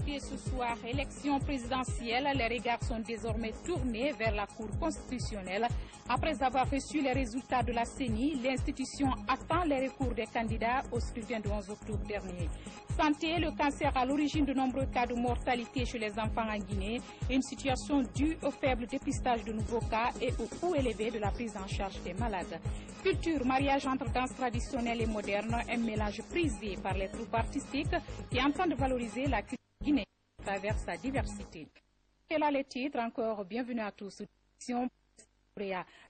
l'actualité ce soir, élection présidentielle, les regards sont désormais tournés vers la Cour constitutionnelle. Après avoir reçu les résultats de la CENI, l'institution attend les recours des candidats au scrutin du 11 octobre dernier. Santé, le cancer à l'origine de nombreux cas de mortalité chez les enfants en Guinée, une situation due au faible dépistage de nouveaux cas et au coût élevé de la prise en charge des malades. Culture, mariage entre danse traditionnelle et moderne, un mélange prisé par les troupes artistiques qui entendent valoriser la culture guinéenne à travers sa diversité. Et là les titres, encore bienvenue à tous.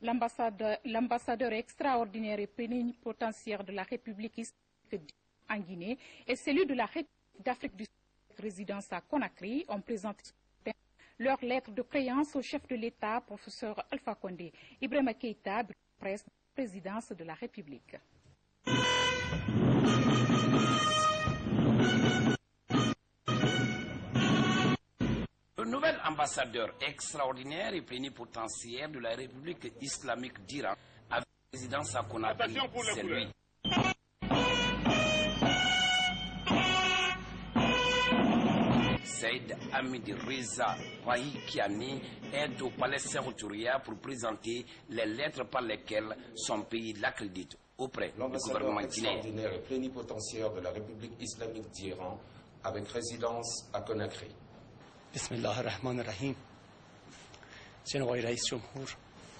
L'ambassadeur extraordinaire et plénipotentiaire de la République islamique en Guinée et celui de la République d'Afrique du Sud, résidence à Conakry, ont présenté leur lettre de créance au chef de l'État, professeur Alpha Condé. Ibrahima Keïta, presse de la présidence de la République. Le nouvel ambassadeur extraordinaire et plénipotentiaire de la République islamique d'Iran avec résidence à Conakry, c'est lui. Saïd Hamid Reza Wahikiani est au palais Serotouria pour présenter les lettres par lesquelles son pays l'accrédite auprès du gouvernement guinéen. Extraordinaire et plénipotentiaire de la République islamique d'Iran avec résidence à Conakry. Bismillahirrahmanirrahim.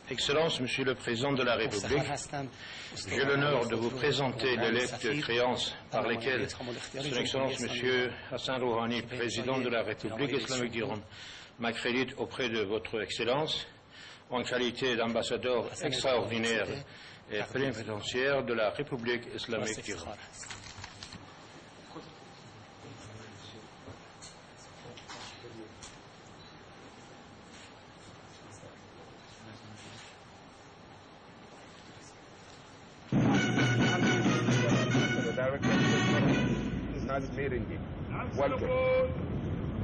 Excellence, Monsieur le Président de la République, j'ai l'honneur de vous présenter les lettres de créance par lesquelles Son Excellence Monsieur Hassan Rouhani, Président de la République islamique d'Iran, m'accrédite auprès de Votre Excellence en qualité d'ambassadeur extraordinaire et plénipotentiaire de la République islamique d'Iran.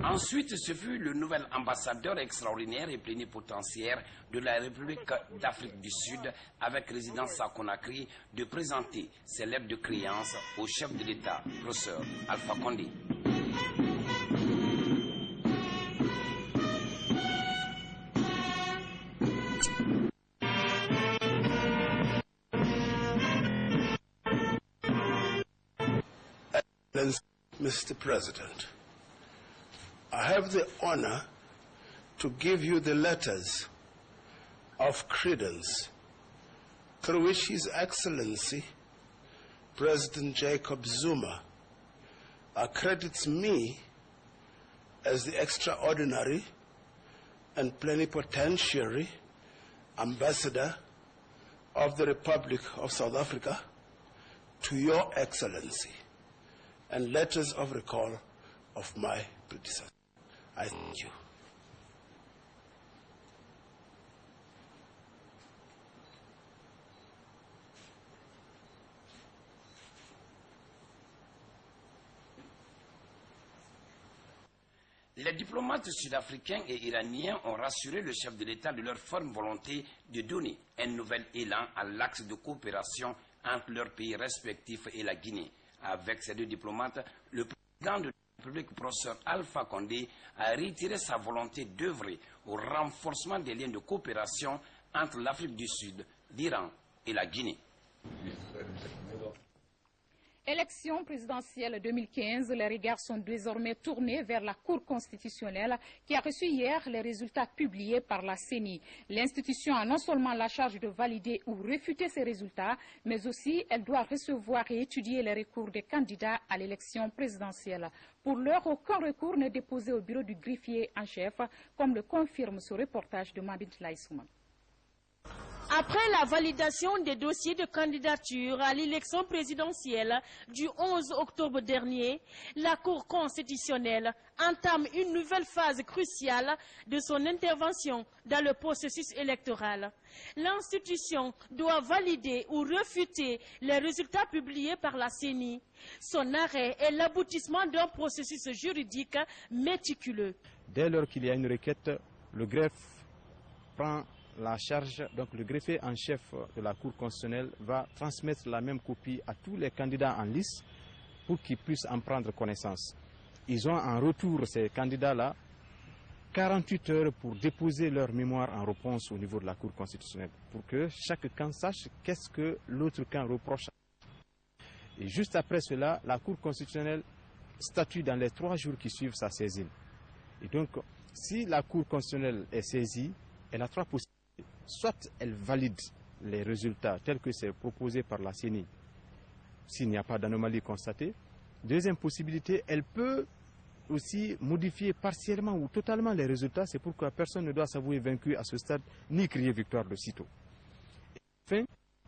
Ensuite, ce fut le nouvel ambassadeur extraordinaire et plénipotentiaire de la République d'Afrique du Sud, avec résidence à Conakry, de présenter ses lettres de créance au chef de l'État, professeur Alpha Condé. Mr. President, I have the honor to give you the letters of credence through which His Excellency President Jacob Zuma accredits me as the extraordinary and plenipotentiary ambassador of the Republic of South Africa to Your Excellency, and letters of recall of my predecessor. I thank you. Les diplomates sud-africains et iraniens ont rassuré le chef de l'État de leur ferme volonté de donner un nouvel élan à l'axe de coopération entre leurs pays respectifs et la Guinée. Avec ces deux diplomates, le président de la République, professeur Alpha Condé, a réitéré sa volonté d'œuvrer au renforcement des liens de coopération entre l'Afrique du Sud, l'Iran et la Guinée. Élection présidentielle 2015, les regards sont désormais tournés vers la Cour constitutionnelle qui a reçu hier les résultats publiés par la CENI. L'institution a non seulement la charge de valider ou réfuter ces résultats, mais aussi elle doit recevoir et étudier les recours des candidats à l'élection présidentielle. Pour l'heure, aucun recours n'est déposé au bureau du greffier en chef, comme le confirme ce reportage de Mabit Laïsouma. Après la validation des dossiers de candidature à l'élection présidentielle du 11 octobre dernier, la Cour constitutionnelle entame une nouvelle phase cruciale de son intervention dans le processus électoral. L'institution doit valider ou refuter les résultats publiés par la CENI. Son arrêt est l'aboutissement d'un processus juridique méticuleux. Dès lors qu'il y a une requête, le greffe prend la charge, donc le greffier en chef de la Cour constitutionnelle va transmettre la même copie à tous les candidats en lice pour qu'ils puissent en prendre connaissance. ils ont en retour, ces candidats-là, 48 heures pour déposer leur mémoire en réponse au niveau de la Cour constitutionnelle, pour que chaque camp sache qu'est-ce que l'autre camp reproche. Et juste après cela, la Cour constitutionnelle statue dans les 3 jours qui suivent sa saisine. Et donc, si la Cour constitutionnelle est saisie, elle a 3 possibilités. Soit elle valide les résultats tels que c'est proposé par la CENI, s'il n'y a pas d'anomalie constatée. Deuxième possibilité, elle peut aussi modifier partiellement ou totalement les résultats. C'est pourquoi personne ne doit s'avouer vaincu à ce stade, ni crier victoire de sitôt. Et enfin,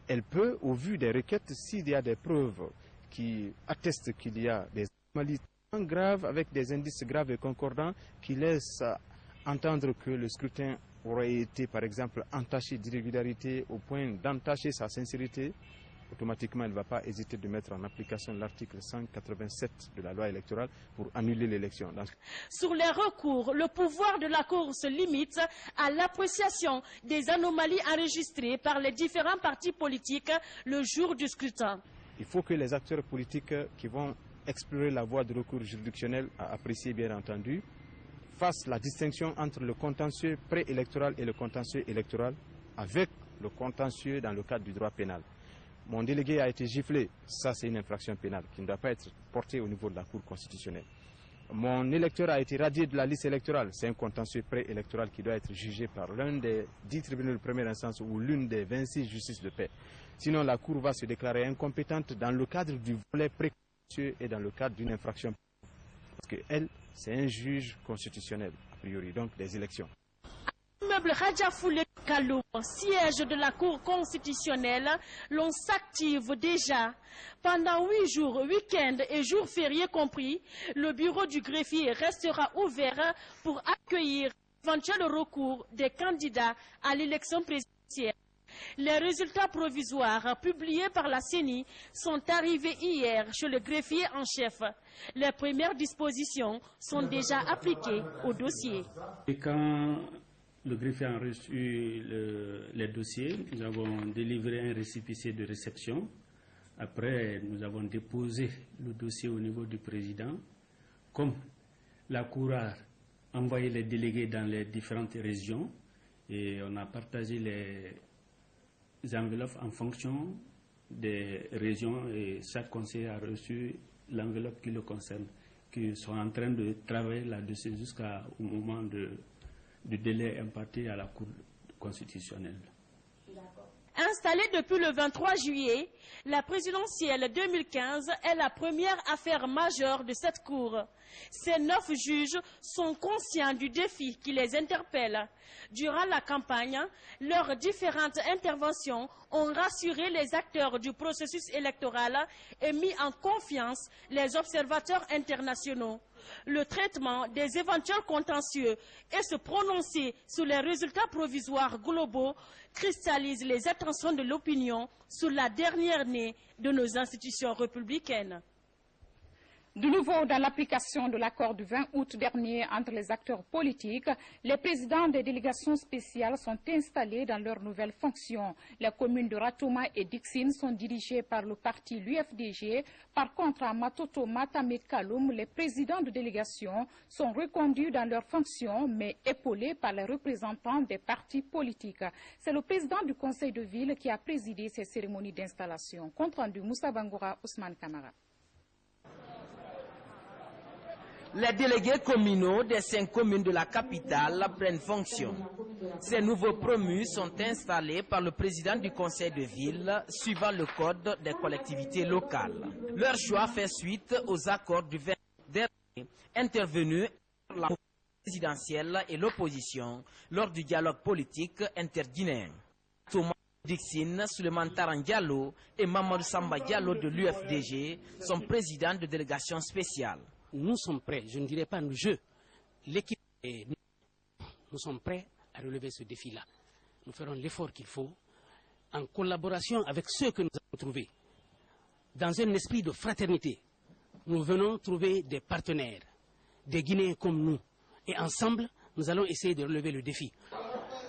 elle peut, au vu des requêtes, s'il y a des preuves qui attestent qu'il y a des anomalies graves avec des indices graves et concordants qui laissent entendre que le scrutin aurait été, par exemple, entaché d'irrégularité au point d'entacher sa sincérité, automatiquement, elle ne va pas hésiter de mettre en application l'article 187 de la loi électorale pour annuler l'élection. Sur les recours, le pouvoir de la Cour se limite à l'appréciation des anomalies enregistrées par les différents partis politiques le jour du scrutin. Il faut que les acteurs politiques qui vont explorer la voie de recours juridictionnel, à apprécier bien entendu, fassent la distinction entre le contentieux préélectoral et le contentieux électoral, avec le contentieux dans le cadre du droit pénal. Mon délégué a été giflé, ça c'est une infraction pénale qui ne doit pas être portée au niveau de la Cour constitutionnelle. Mon électeur a été radié de la liste électorale, c'est un contentieux préélectoral qui doit être jugé par l'un des 10 tribunaux de première instance ou l'une des 26 justices de paix. Sinon la Cour va se déclarer incompétente dans le cadre du volet précontentieux et dans le cadre d'une infraction. Parce qu'elle, c'est un juge constitutionnel, a priori, donc des élections. L'immeuble Radjafoulé Kaloum, siège de la Cour constitutionnelle, l'on s'active déjà. Pendant 8 jours, week-end et jours fériés compris, le bureau du greffier restera ouvert pour accueillir l'éventuel recours des candidats à l'élection présidentielle. Les résultats provisoires publiés par la CENI sont arrivés hier chez le greffier en chef. Les premières dispositions sont déjà appliquées au dossier. Et quand le greffier a reçu les dossiers, nous avons délivré un récépissé de réception. Après, nous avons déposé le dossier au niveau du président. Comme la Cour a envoyé les délégués dans les différentes régions, et on a partagé les enveloppes en fonction des régions, et chaque conseiller a reçu l'enveloppe qui le concerne, qui sont en train de travailler là-dessus jusqu'au moment du délai imparti à la Cour constitutionnelle. Installée depuis le 23 juillet, la présidentielle 2015 est la première affaire majeure de cette Cour. Ces 9 juges sont conscients du défi qui les interpelle. Durant la campagne, leurs différentes interventions ont rassuré les acteurs du processus électoral et mis en confiance les observateurs internationaux. Le traitement des éventuels contentieux et se prononcer sur les résultats provisoires globaux cristallise les attentions de l'opinion sur la dernière année de nos institutions républicaines. De nouveau, dans l'application de l'accord du 20 août dernier entre les acteurs politiques, les présidents des délégations spéciales sont installés dans leurs nouvelles fonctions. Les communes de Ratouma et Dixine sont dirigées par le parti l'UFDG. Par contre, à Matoto, Matam et Kaloum, les présidents de délégation sont reconduits dans leurs fonctions, mais épaulés par les représentants des partis politiques. C'est le président du conseil de ville qui a présidé ces cérémonies d'installation. Compte rendu Moussa Bangoura, Ousmane Kamara. Les délégués communaux des 5 communes de la capitale prennent fonction. Ces nouveaux promus sont installés par le président du conseil de ville, suivant le code des collectivités locales. Leur choix fait suite aux accords du 20 dernier intervenus entre la présidentielle et l'opposition lors du dialogue politique interguinéen. Thomas Dixine, Souleymane Taran Diallo et Mamadou Samba Diallo de l'UFDG sont présidents de délégation spéciale. Nous sommes prêts, je ne dirais pas nous, l'équipe et nous sommes prêts à relever ce défi-là. Nous ferons l'effort qu'il faut en collaboration avec ceux que nous avons trouvés. Dans un esprit de fraternité, nous venons trouver des partenaires, des Guinéens comme nous. Et ensemble, nous allons essayer de relever le défi.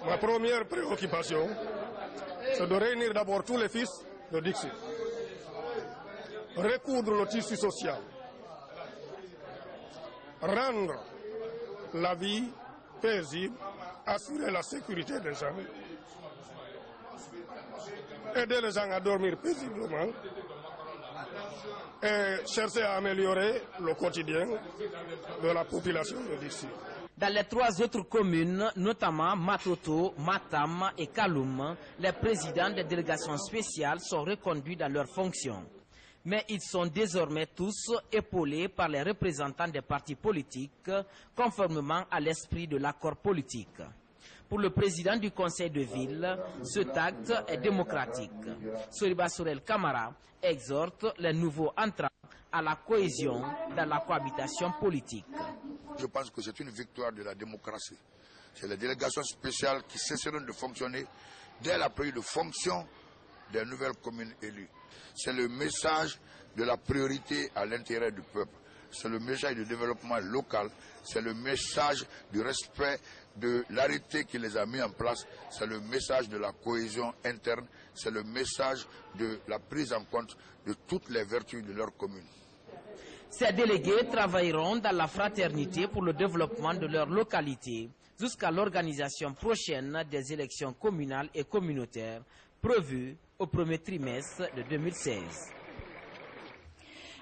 Ma première préoccupation, c'est de réunir d'abord tous les fils de Dixie, recoudre le tissu social, rendre la vie paisible, assurer la sécurité des gens, aider les gens à dormir paisiblement et chercher à améliorer le quotidien de la population d'ici. Dans les 3 autres communes, notamment Matoto, Matam et Kaloum, les présidents des délégations spéciales sont reconduits dans leurs fonctions. Mais ils sont désormais tous épaulés par les représentants des partis politiques, conformément à l'esprit de l'accord politique. Pour le président du conseil de ville, cet acte est démocratique. Soriba Sorel Kamara exhorte les nouveaux entrants à la cohésion dans la cohabitation politique. Je pense que c'est une victoire de la démocratie. C'est les délégations spéciales qui cesseront de fonctionner dès la prise de fonction des nouvelles communes élues. C'est le message de la priorité à l'intérêt du peuple. C'est le message du développement local. C'est le message du respect de l'arrêté qui les a mis en place. C'est le message de la cohésion interne. C'est le message de la prise en compte de toutes les vertus de leur commune. Ces délégués travailleront dans la fraternité pour le développement de leur localité jusqu'à l'organisation prochaine des élections communales et communautaires prévues au premier trimestre de 2016.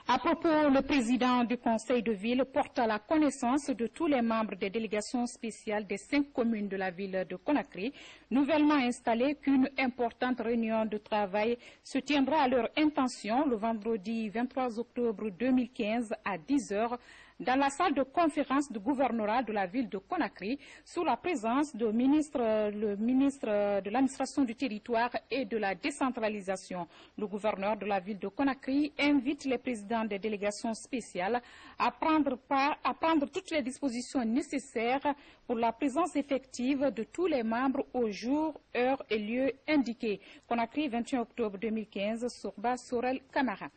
À propos, le président du conseil de ville porte à la connaissance de tous les membres des délégations spéciales des 5 communes de la ville de Conakry, nouvellement installées, qu'une importante réunion de travail se tiendra à leur intention le vendredi 23 octobre 2015 à 10 h dans la salle de conférence du gouvernorat de la ville de Conakry, sous la présence du ministre de l'administration du territoire et de la décentralisation. Le gouverneur de la ville de Conakry invite les présidents des délégations spéciales à prendre toutes les dispositions nécessaires pour la présence effective de tous les membres au jour, heure et lieu indiqués. Conakry, 21 octobre 2015, Soriba Sorel Kamara.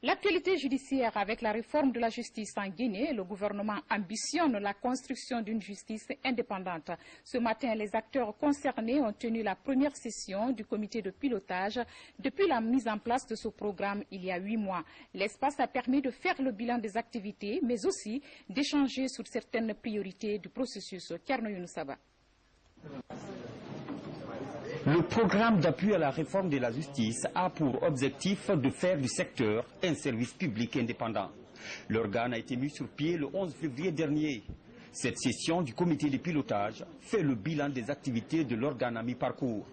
L'actualité judiciaire avec la réforme de la justice en Guinée, le gouvernement ambitionne la construction d'une justice indépendante. Ce matin, les acteurs concernés ont tenu la première session du comité de pilotage depuis la mise en place de ce programme il y a 8 mois. L'espace a permis de faire le bilan des activités, mais aussi d'échanger sur certaines priorités du processus. Kerno Younoussaba. Le programme d'appui à la réforme de la justice a pour objectif de faire du secteur un service public indépendant. L'organe a été mis sur pied le 11 février dernier. Cette session du comité de pilotage fait le bilan des activités de l'organe à mi-parcours.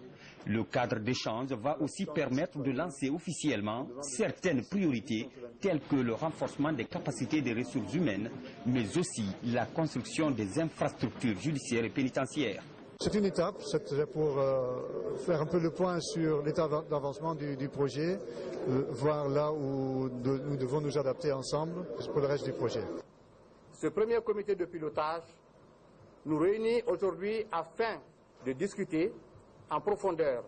Le cadre d'échange va aussi permettre de lancer officiellement certaines priorités telles que le renforcement des capacités des ressources humaines, mais aussi la construction des infrastructures judiciaires et pénitentiaires. C'est une étape, c'est pour faire un peu le point sur l'état d'avancement du projet, voir là où nous devons nous adapter ensemble pour le reste du projet. Ce premier comité de pilotage nous réunit aujourd'hui afin de discuter en profondeur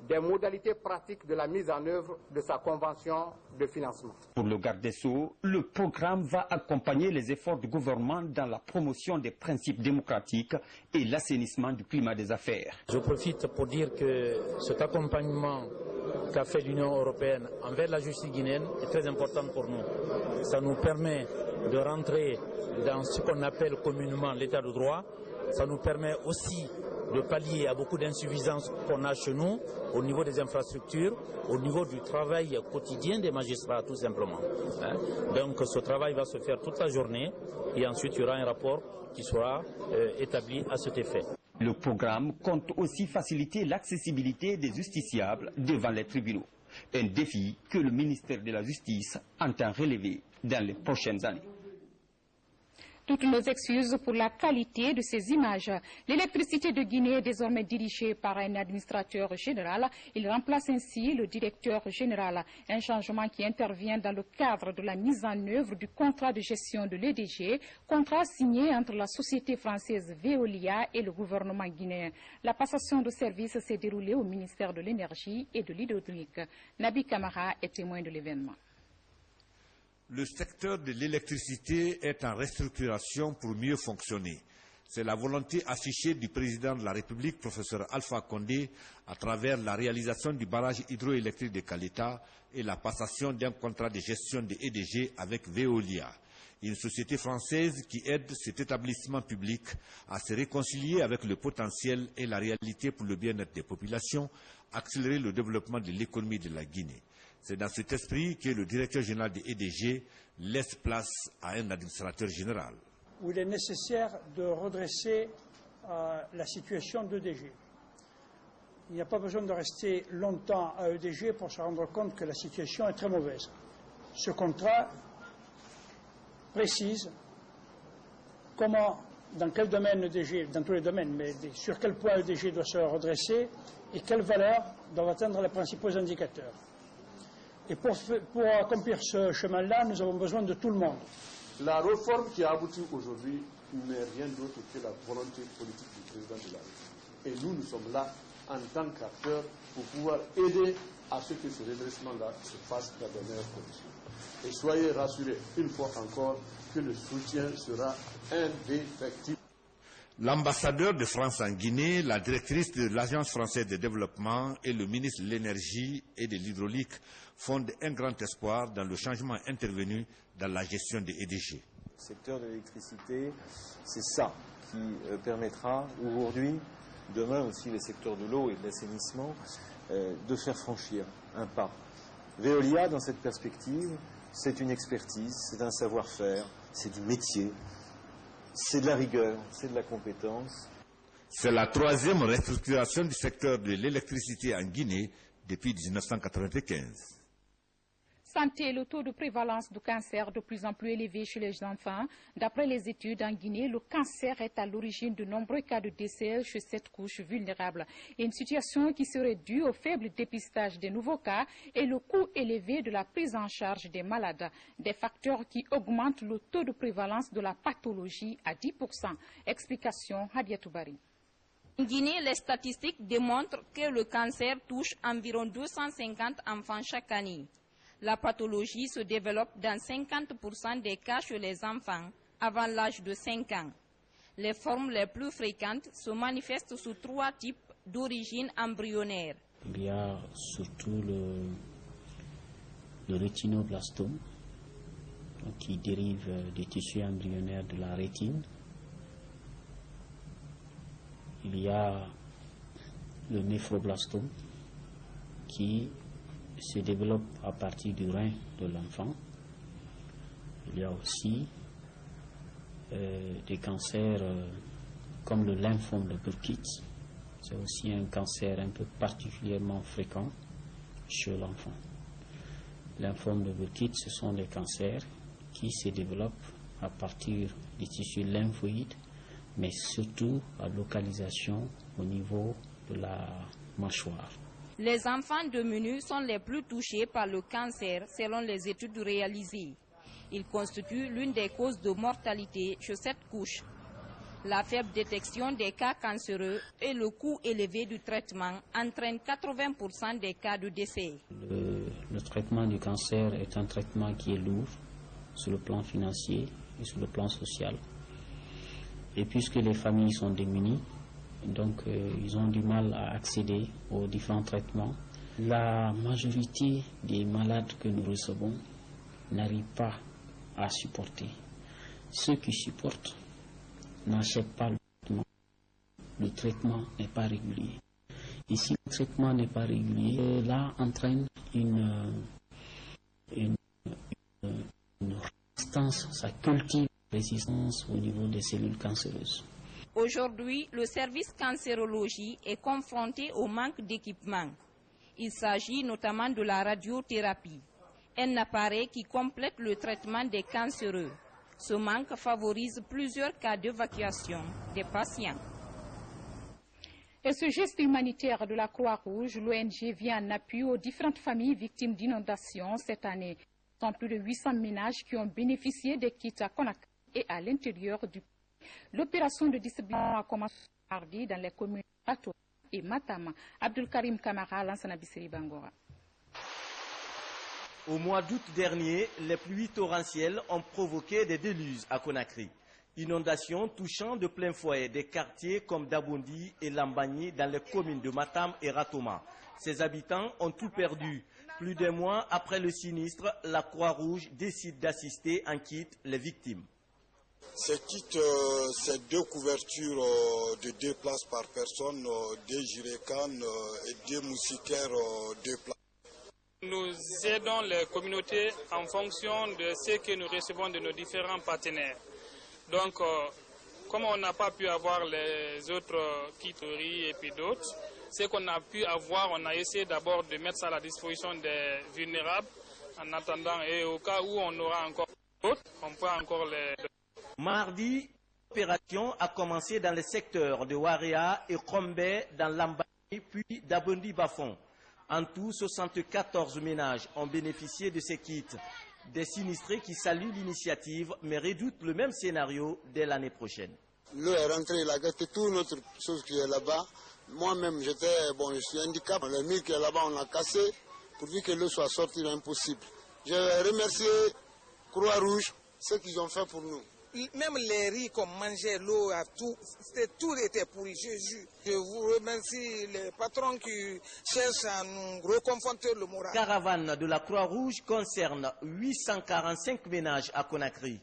des modalités pratiques de la mise en œuvre de sa convention de financement. Pour le garde des Sceaux, le programme va accompagner les efforts du gouvernement dans la promotion des principes démocratiques et l'assainissement du climat des affaires. Je profite pour dire que cet accompagnement qu'a fait l'Union européenne envers la justice guinéenne est très important pour nous. Ça nous permet de rentrer dans ce qu'on appelle communément l'état de droit. Ça nous permet aussi de pallier à beaucoup d'insuffisances qu'on a chez nous au niveau des infrastructures, au niveau du travail quotidien des magistrats tout simplement. Donc ce travail va se faire toute la journée et ensuite il y aura un rapport qui sera établi à cet effet. Le programme compte aussi faciliter l'accessibilité des justiciables devant les tribunaux, un défi que le ministère de la Justice entend relever dans les prochaines années. Toutes nos excuses pour la qualité de ces images. L'électricité de Guinée est désormais dirigée par un administrateur général. Il remplace ainsi le directeur général. Un changement qui intervient dans le cadre de la mise en œuvre du contrat de gestion de l'EDG, contrat signé entre la société française Veolia et le gouvernement guinéen. La passation de service s'est déroulée au ministère de l'Énergie et de l'Hydraulique. Nabi Kamara est témoin de l'événement. Le secteur de l'électricité est en restructuration pour mieux fonctionner. C'est la volonté affichée du président de la République, professeur Alpha Condé, à travers la réalisation du barrage hydroélectrique de Kaleta et la passation d'un contrat de gestion de EDG avec Veolia. une société française qui aide cet établissement public à se réconcilier avec le potentiel et la réalité pour le bien-être des populations, accélérer le développement de l'économie de la Guinée. C'est dans cet esprit que le directeur général des EDG laisse place à un administrateur général. Où il est nécessaire de redresser la situation d'EDG. Il n'y a pas besoin de rester longtemps à EDG pour se rendre compte que la situation est très mauvaise. Ce contrat précise comment, dans quel domaine EDG, dans tous les domaines, mais sur quel point EDG doit se redresser et quelles valeurs doivent atteindre les principaux indicateurs. Et pour accomplir ce chemin-là, nous avons besoin de tout le monde. La réforme qui a abouti aujourd'hui n'est rien d'autre que la volonté politique du président de la République. Et nous sommes là en tant qu'acteurs pour pouvoir aider à ce que ce redressement-là se fasse dans de meilleures conditions. Et soyez rassurés, une fois encore, que le soutien sera indéfectible. L'ambassadeur de France en Guinée, la directrice de l'Agence française de développement et le ministre de l'énergie et de l'hydraulique fondent un grand espoir dans le changement intervenu dans la gestion des EDG. Le secteur de l'électricité, c'est ça qui permettra aujourd'hui, demain aussi les secteurs de l'eau et de l'assainissement, de faire franchir un pas. Veolia, dans cette perspective, c'est une expertise, c'est un savoir-faire, c'est du métier, c'est de la rigueur, c'est de la compétence. C'est la troisième restructuration du secteur de l'électricité en Guinée depuis 1995. Santé, le taux de prévalence du cancer de plus en plus élevé chez les enfants. D'après les études en Guinée, le cancer est à l'origine de nombreux cas de décès chez cette couche vulnérable. Une situation qui serait due au faible dépistage des nouveaux cas et le coût élevé de la prise en charge des malades. Des facteurs qui augmentent le taux de prévalence de la pathologie à 10%. Explication Hadiatou Bari. En Guinée, les statistiques démontrent que le cancer touche environ 250 enfants chaque année. La pathologie se développe dans 50% des cas chez les enfants avant l'âge de 5 ans. Les formes les plus fréquentes se manifestent sous 3 types d'origine embryonnaire. Il y a surtout le rétinoblastome, qui dérive des tissus embryonnaires de la rétine. Il y a le néphroblastome qui se développe à partir du rein de l'enfant. Il y a aussi des cancers comme le lymphome de Burkitt. C'est aussi un cancer un peu particulièrement fréquent chez l'enfant. Le lymphome de Burkitt, ce sont des cancers qui se développent à partir des tissus lymphoïdes, mais surtout à localisation au niveau de la mâchoire. Les enfants démunis sont les plus touchés par le cancer selon les études réalisées. Ils constituent l'une des causes de mortalité chez cette couche. La faible détection des cas cancéreux et le coût élevé du traitement entraînent 80% des cas de décès. Le traitement du cancer est un traitement qui est lourd sur le plan financier et sur le plan social. Et puisque les familles sont démunies, donc ils ont du mal à accéder aux différents traitements. La majorité des malades que nous recevons n'arrivent pas à supporter. Ceux qui supportent n'achètent pas le traitement. Le traitement n'est pas régulier. Et si le traitement n'est pas régulier, cela entraîne une résistance, ça cultive la résistance au niveau des cellules cancéreuses. Aujourd'hui, le service cancérologie est confronté au manque d'équipement. Il s'agit notamment de la radiothérapie, un appareil qui complète le traitement des cancéreux. Ce manque favorise plusieurs cas d'évacuation des patients. Et ce geste humanitaire de la Croix-Rouge, l'ONG vient en appui aux différentes familles victimes d'inondations cette année. Ce sont plus de 800 ménages qui ont bénéficié des kits à Conakry et à l'intérieur du pays. L'opération de distribution a commencé mardi dans les communes de Bato et Matama. Abdul Karim Kamara, Lansana Bissiri Bangora. Au mois d'août dernier, les pluies torrentielles ont provoqué des déluges à Conakry. Inondations touchant de plein fouet des quartiers comme Dabondi et Lambagni dans les communes de Matam et Ratoma. Ces habitants ont tout perdu. Plus d'un mois après le sinistre, la Croix-Rouge décide d'assister en kit les victimes. Ces kits, c'est 2 couvertures de 2 places par personne, 2 jerrycans et 2 moustiquaires 2 places. Nous aidons les communautés en fonction de ce que nous recevons de nos différents partenaires. Donc, comme on n'a pas pu avoir les autres kits riz et puis d'autres, ce qu'on a pu avoir, on a essayé d'abord de mettre ça à la disposition des vulnérables en attendant et au cas où on aura encore d'autres, on pourra encore les... Mardi, l'opération a commencé dans le secteur de Waria et Krombe dans Lambani puis Dabondi-Bafon. En tout, 74 ménages ont bénéficié de ces kits. Des sinistrés qui saluent l'initiative, mais redoutent le même scénario dès l'année prochaine. L'eau est rentrée, il a gâté toute notre chose qui est là-bas. Moi-même, je suis handicapé. Le mur qui est là-bas, on l'a cassé. Pourvu que l'eau soit sortie, impossible. Je remercie Croix-Rouge, ce qu'ils ont fait pour nous. Même les riz qu'on mangeait, l'eau, tout était pourri. Je vous remercie les patrons qui cherchent à nous reconforter le moral. La caravane de la Croix-Rouge concerne 845 ménages à Conakry.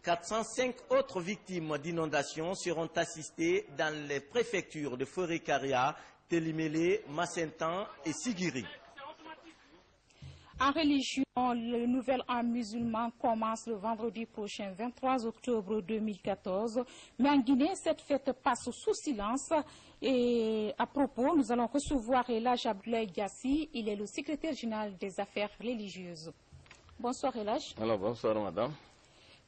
405 autres victimes d'inondations seront assistées dans les préfectures de Forêt-Caria, Télimélé, Massentan et Sigiri. En religion, le nouvel an musulman commence le vendredi prochain, 23 octobre 2014. Mais en Guinée, cette fête passe sous silence. Et à propos, nous allons recevoir Elhaj Abdoulaye Gassi. Il est le secrétaire général des affaires religieuses. Bonsoir Elhaj. Alors, bonsoir madame.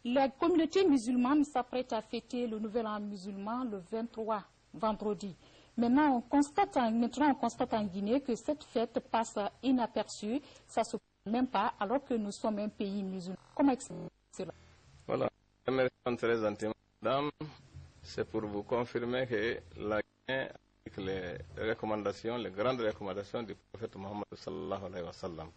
La communauté musulmane s'apprête à fêter le nouvel an musulman le 23, vendredi. Maintenant, on constate en Guinée que cette fête passe inaperçue. Ça ne se passe même pas, alors que nous sommes un pays musulman. Comment expliquer cela? Voilà. Merci très gentiment, madame. C'est pour vous confirmer que la Guinée, avec les recommandations, les grandes recommandations du prophète Mohammed sallallahu alayhi wa sallam.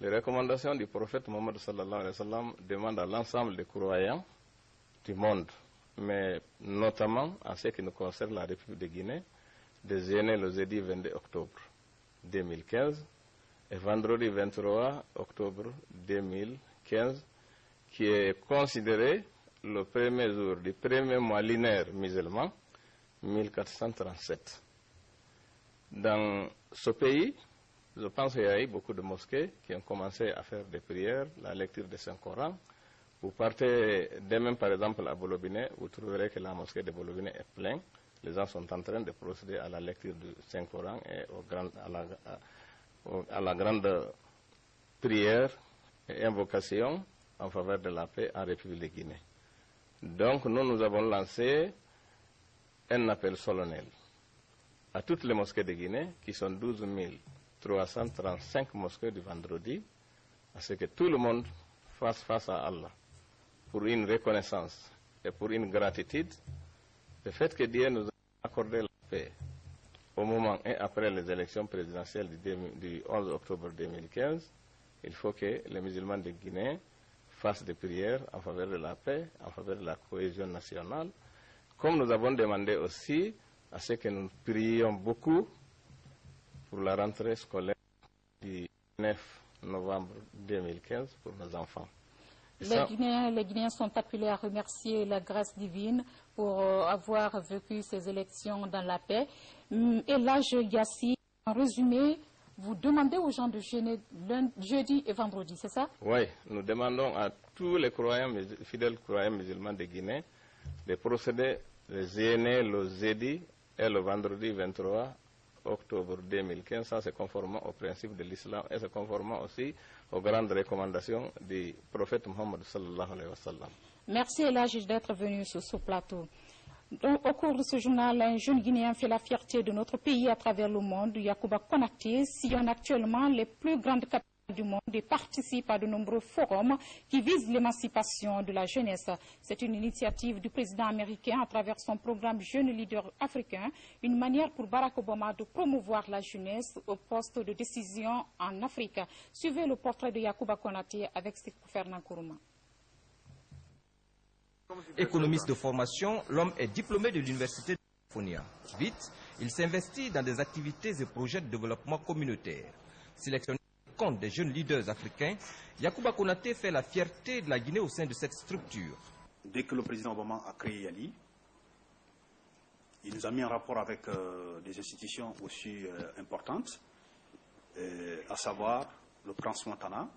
Les recommandations du prophète Mohammed sallallahu alayhi wa sallam demandent à l'ensemble des croyants du monde, mais notamment en ce qui nous concerne la République de Guinée, de jeûner le jeudi 22 octobre 2015 et vendredi 23 octobre 2015, qui est considéré le premier jour du premier mois lunaire musulman, 1437. Dans ce pays, je pense qu'il y a eu beaucoup de mosquées qui ont commencé à faire des prières, la lecture du Saint-Coran. Vous partez dès même par exemple à Bolobiné, vous trouverez que la mosquée de Bolobiné est pleine. Les gens sont en train de procéder à la lecture du Saint-Coran et à la grande prière et invocation en faveur de la paix en République de Guinée. Donc nous avons lancé un appel solennel à toutes les mosquées de Guinée, qui sont 12 335 mosquées du vendredi, à ce que tout le monde fasse face à Allah pour une reconnaissance et pour une gratitude. Le fait que Dieu nous a accordé la paix au moment et après les élections présidentielles du 11 octobre 2015, il faut que les musulmans de Guinée fassent des prières en faveur de la paix, en faveur de la cohésion nationale, comme nous avons demandé aussi à ce que nous prions beaucoup pour la rentrée scolaire du 9 novembre 2015 pour nos enfants. Les Guinéens sont appelés à remercier la grâce divine pour avoir vécu ces élections dans la paix. Elhaj Gassi, en résumé, vous demandez aux gens de jeûner jeudi et vendredi, c'est ça? Oui, nous demandons à tous les fidèles croyants musulmans de Guinée de procéder de jeûner le jeudi et le vendredi 23 octobre 2015, ça c'est conformément aux principes de l'islam et c'est conformément aussi aux grandes recommandations du prophète Mohammed sallallahu alayhi wa sallam. Merci Elhaj d'être venu sur ce plateau. Donc, au cours de ce journal, un jeune Guinéen fait la fierté de notre pays à travers le monde. Yacouba Konaté sillonne actuellement les plus grandes capitales du monde et participe à de nombreux forums qui visent l'émancipation de la jeunesse. C'est une initiative du président américain à travers son programme Jeunes Leaders Africains, une manière pour Barack Obama de promouvoir la jeunesse au poste de décision en Afrique. Suivez le portrait de Yacouba Konaté avec Fernand Kourouma. Économiste de formation, l'homme est diplômé de l'université de Californie. Vite, il s'investit dans des activités et projets de développement communautaire. Sélectionné compte des jeunes leaders africains, Yacouba Konaté fait la fierté de la Guinée au sein de cette structure. Dès que le président Obama a créé Yali, il nous a mis en rapport avec des institutions aussi importantes, à savoir le Transmontana,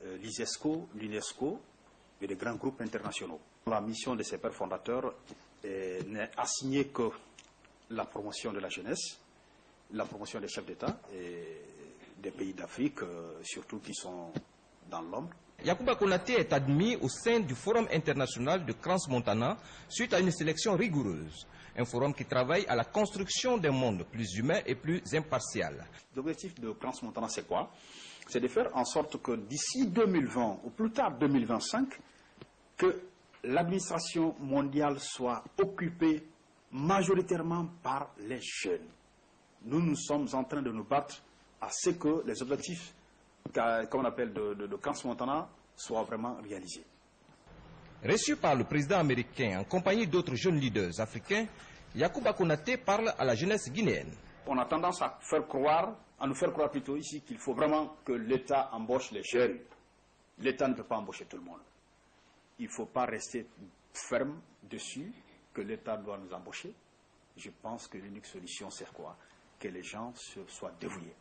l'ISESCO, l'UNESCO et des grands groupes internationaux. La mission de ces pères fondateurs n'est assignée que la promotion de la jeunesse, la promotion des chefs d'État et des pays d'Afrique, surtout qui sont dans l'ombre. Yacouba Konaté est admis au sein du Forum international de Crans-Montana suite à une sélection rigoureuse. Un forum qui travaille à la construction d'un monde plus humain et plus impartial. L'objectif de Crans-Montana, c'est quoi? C'est de faire en sorte que d'ici 2020, ou plus tard 2025, que l'administration mondiale soit occupée majoritairement par les jeunes. Nous sommes en train de nous battre à ce que les objectifs, comme on appelle de Crans-Montana, soient vraiment réalisés. Reçu par le président américain en compagnie d'autres jeunes leaders africains, Yacouba Konaté parle à la jeunesse guinéenne. On a tendance à nous faire croire plutôt ici qu'il faut vraiment que l'État embauche les jeunes. L'État ne peut pas embaucher tout le monde. Il ne faut pas rester ferme dessus que l'État doit nous embaucher. Je pense que l'unique solution, c'est quoi? Que les gens soient dévoués.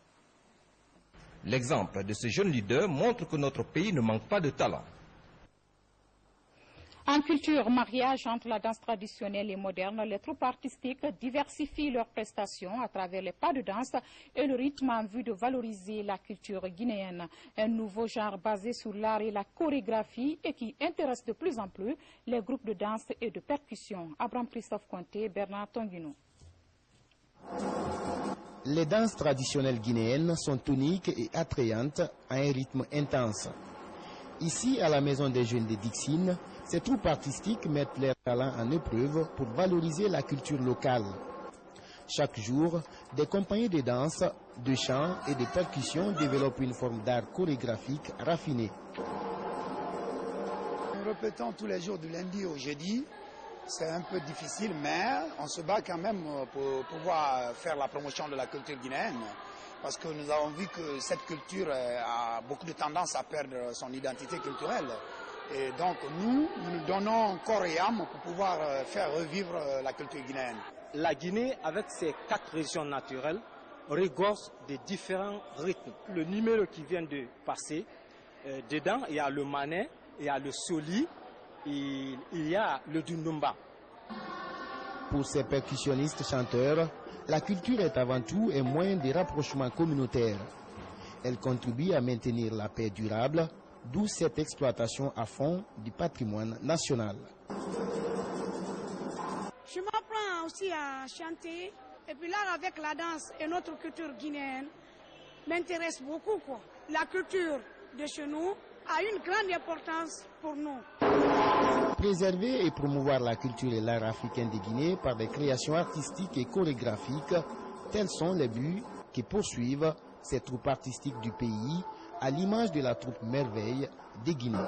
L'exemple de ce jeune leader montre que notre pays ne manque pas de talent. En culture, mariage entre la danse traditionnelle et moderne, les troupes artistiques diversifient leurs prestations à travers les pas de danse et le rythme en vue de valoriser la culture guinéenne. Un nouveau genre basé sur l'art et la chorégraphie et qui intéresse de plus en plus les groupes de danse et de percussion. Abraham Christophe Conté, Bernard Tonguino. Les danses traditionnelles guinéennes sont toniques et attrayantes à un rythme intense. Ici, à la Maison des Jeunes de Dixine, ces troupes artistiques mettent leurs talents en épreuve pour valoriser la culture locale. Chaque jour, des compagnies de danse, de chant et de percussion développent une forme d'art chorégraphique raffinée. Nous répétons tous les jours du lundi au jeudi. C'est un peu difficile, mais on se bat quand même pour pouvoir faire la promotion de la culture guinéenne. Parce que nous avons vu que cette culture a beaucoup de tendance à perdre son identité culturelle. Et donc nous donnons corps et âme pour pouvoir faire revivre la culture guinéenne. La Guinée, avec ses 4 régions naturelles, regorge de différents rythmes. Le numéro qui vient de passer, dedans, il y a le mané, il y a le soli, il y a le dundumba. Pour ces percussionnistes chanteurs, la culture est avant tout un moyen de rapprochement communautaire. Elle contribue à maintenir la paix durable, d'où cette exploitation à fond du patrimoine national. Je m'apprends aussi à chanter, et puis l'art avec la danse et notre culture guinéenne m'intéresse beaucoup, quoi. La culture de chez nous a une grande importance pour nous. Préserver et promouvoir la culture et l'art africain de Guinée par des créations artistiques et chorégraphiques, tels sont les buts qui poursuivent ces troupes artistiques du pays, à l'image de la troupe Merveille de Guinée.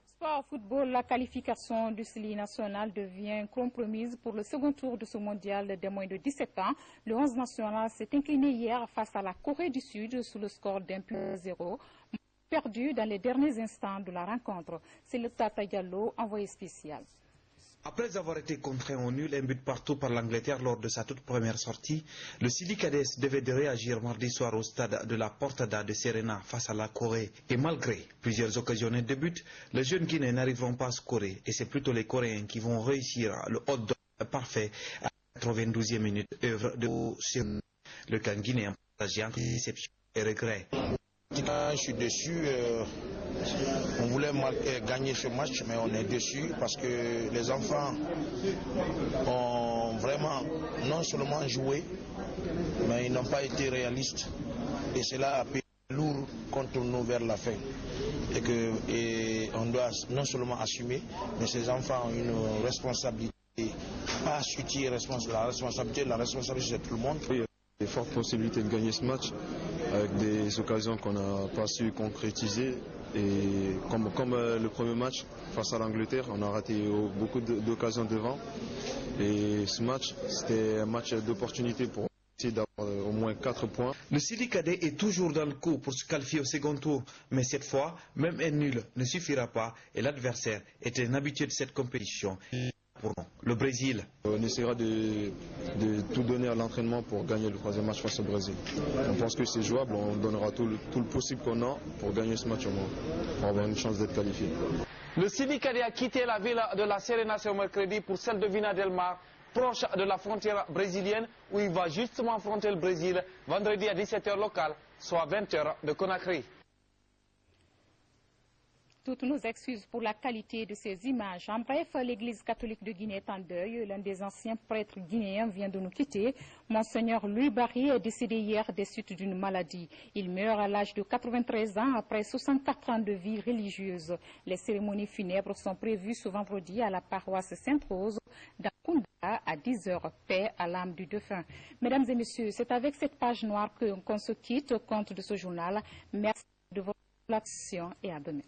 Sport football, la qualification du SLI national devient compromise pour le second tour de ce mondial des moins de 17 ans. Le 11 national s'est incliné hier face à la Corée du Sud sous le score d'1-0, perdu dans les derniers instants de la rencontre. C'est le Tata Diallo, envoyé spécial. Après avoir été contraint au nul, un but partout par l'Angleterre lors de sa toute première sortie, le Sili Cadès devait réagir mardi soir au stade de la Portada de Serena face à la Corée. Et malgré plusieurs occasions de but, les jeunes Guinéens n'arriveront pas à scorer. Et c'est plutôt les Coréens qui vont réussir le hot dog parfait à la 92e minute, œuvre de Serena. Le camp guinéen partagé entre déception et regret. Je suis déçu. On voulait gagner ce match, mais on est déçu parce que les enfants ont vraiment non seulement joué, mais ils n'ont pas été réalistes. Et cela a payé lourd contre nous vers la fin. Et on doit non seulement assumer, mais ces enfants ont une responsabilité. Pas assumer la responsabilité c'est tout le monde. Il y a des fortes possibilités de gagner ce match avec des occasions qu'on n'a pas su concrétiser. Et comme le premier match face à l'Angleterre, on a raté beaucoup d'occasions devant. Et ce match, c'était un match d'opportunité pour essayer d'avoir au moins 4 points. Le Sili Cadet est toujours dans le coup pour se qualifier au second tour. Mais cette fois, même un nul ne suffira pas et l'adversaire est un habitué de cette compétition. Pour le Brésil. On essaiera de tout donner à l'entraînement pour gagner le troisième match face au Brésil. On pense que c'est jouable, on donnera tout le possible qu'on a pour gagner ce match au moins, pour avoir une chance d'être qualifié. Le Sili Cadet a quitté la ville de la Serena ce mercredi pour celle de Vina del Mar, proche de la frontière brésilienne, où il va justement affronter le Brésil vendredi à 17h locale, soit 20h de Conakry. Toutes nos excuses pour la qualité de ces images. En bref, l'Église catholique de Guinée est en deuil. L'un des anciens prêtres guinéens vient de nous quitter. Monseigneur Louis Barry est décédé hier des suites d'une maladie. Il meurt à l'âge de 93 ans après 64 ans de vie religieuse. Les cérémonies funèbres sont prévues ce vendredi à la paroisse Sainte-Rose d'Akunda à 10h. Paix à l'âme du défunt. Mesdames et messieurs, c'est avec cette page noire qu'on se quitte. Compte de ce journal. Merci de votre attention et à demain.